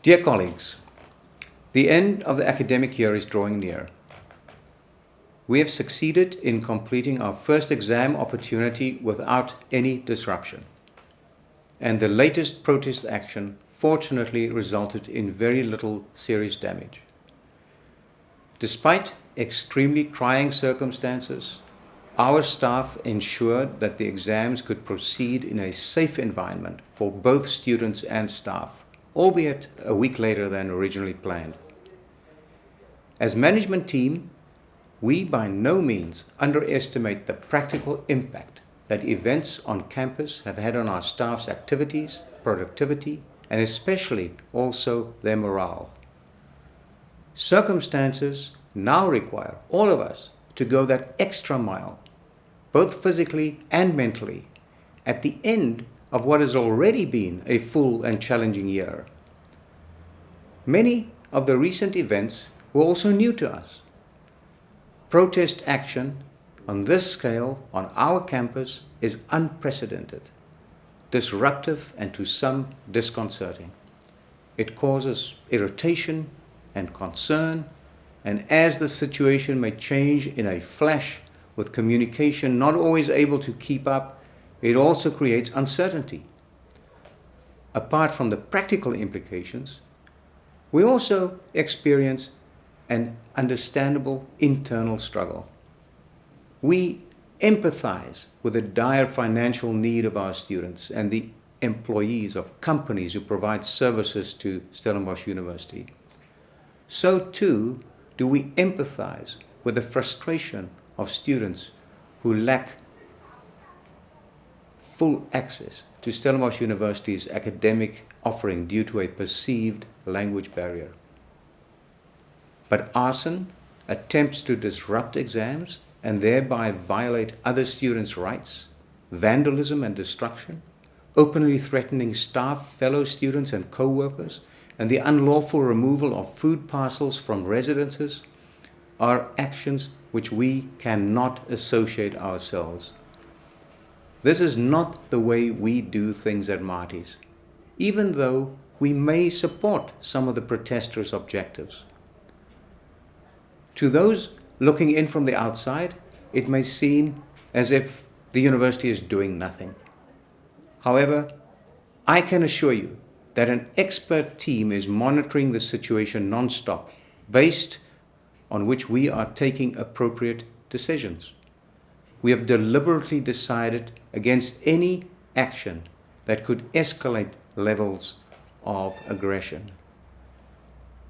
Dear colleagues, the end of the academic year is drawing near. We have succeeded in completing our first exam opportunity without any disruption. And the latest protest action fortunately resulted in very little serious damage. Despite extremely trying circumstances, our staff ensured that the exams could proceed in a safe environment for both students and staff, albeit a week later than originally planned. As management team, we by no means underestimate the practical impact that events on campus have had on our staff's activities, productivity, and especially also their morale. Circumstances now require all of us to go that extra mile, both physically and mentally, at the end of what has already been a full and challenging year. Many of the recent events were also new to us. Protest action on this scale on our campus is unprecedented, disruptive, and to some disconcerting. It causes irritation and concern, and as the situation may change in a flash with communication not always able to keep up, it also creates uncertainty. Apart from the practical implications, we also experience an understandable internal struggle. We empathize with the dire financial need of our students and the employees of companies who provide services to Stellenbosch University. So too do we empathize with the frustration of students who lack full access to Stellenbosch University's academic offering due to a perceived language barrier. But arson, attempts to disrupt exams and thereby violate other students' rights, vandalism and destruction, openly threatening staff, fellow students and co-workers, and the unlawful removal of food parcels from residences are actions which we cannot associate ourselves. This is not the way we do things at Marty's, even though we may support some of the protesters' objectives. To those looking in from the outside, it may seem as if the university is doing nothing. However, I can assure you that an expert team is monitoring the situation non-stop, based on which we are taking appropriate decisions. We have deliberately decided against any action that could escalate levels of aggression.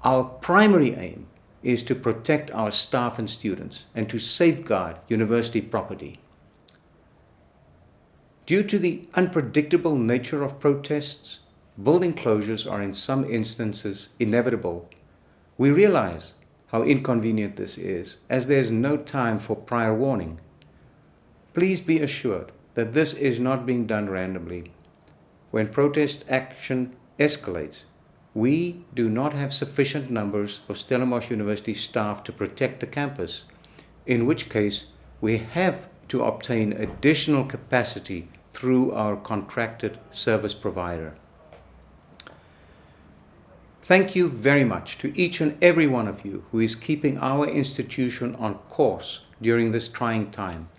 Our primary aim is to protect our staff and students and to safeguard university property. Due to the unpredictable nature of protests, building closures are in some instances inevitable. We realize how inconvenient this is, as there is no time for prior warning. Please be assured that this is not being done randomly. When protest action escalates, we do not have sufficient numbers of Stellenbosch University staff to protect the campus, in which case we have to obtain additional capacity through our contracted service provider. Thank you very much to each and every one of you who is keeping our institution on course during this trying time,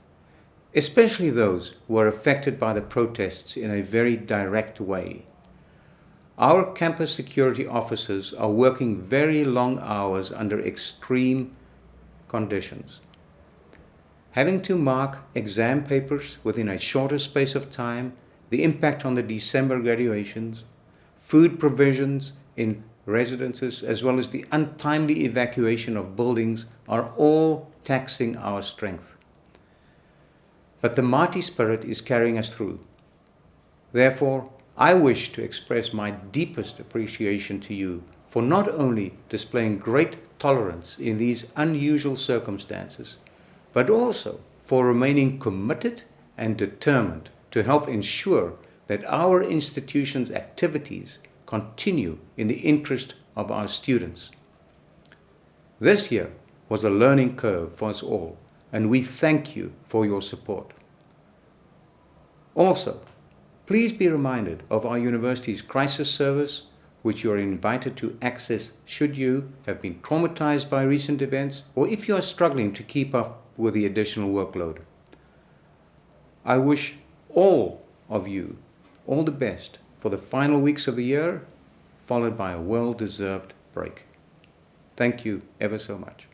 especially those who are affected by the protests in a very direct way. Our campus security officers are working very long hours under extreme conditions. Having to mark exam papers within a shorter space of time, the impact on the December graduations, food provisions in residences, as well as the untimely evacuation of buildings are all taxing our strength. But the Marty spirit is carrying us through. Therefore, I wish to express my deepest appreciation to you for not only displaying great tolerance in these unusual circumstances, but also for remaining committed and determined to help ensure that our institution's activities continue in the interest of our students. This year was a learning curve for us all, and we thank you for your support. Also, please be reminded of our university's crisis service, which you are invited to access should you have been traumatized by recent events or if you are struggling to keep up with the additional workload. I wish all of you all the best for the final weeks of the year, followed by a well-deserved break. Thank you ever so much.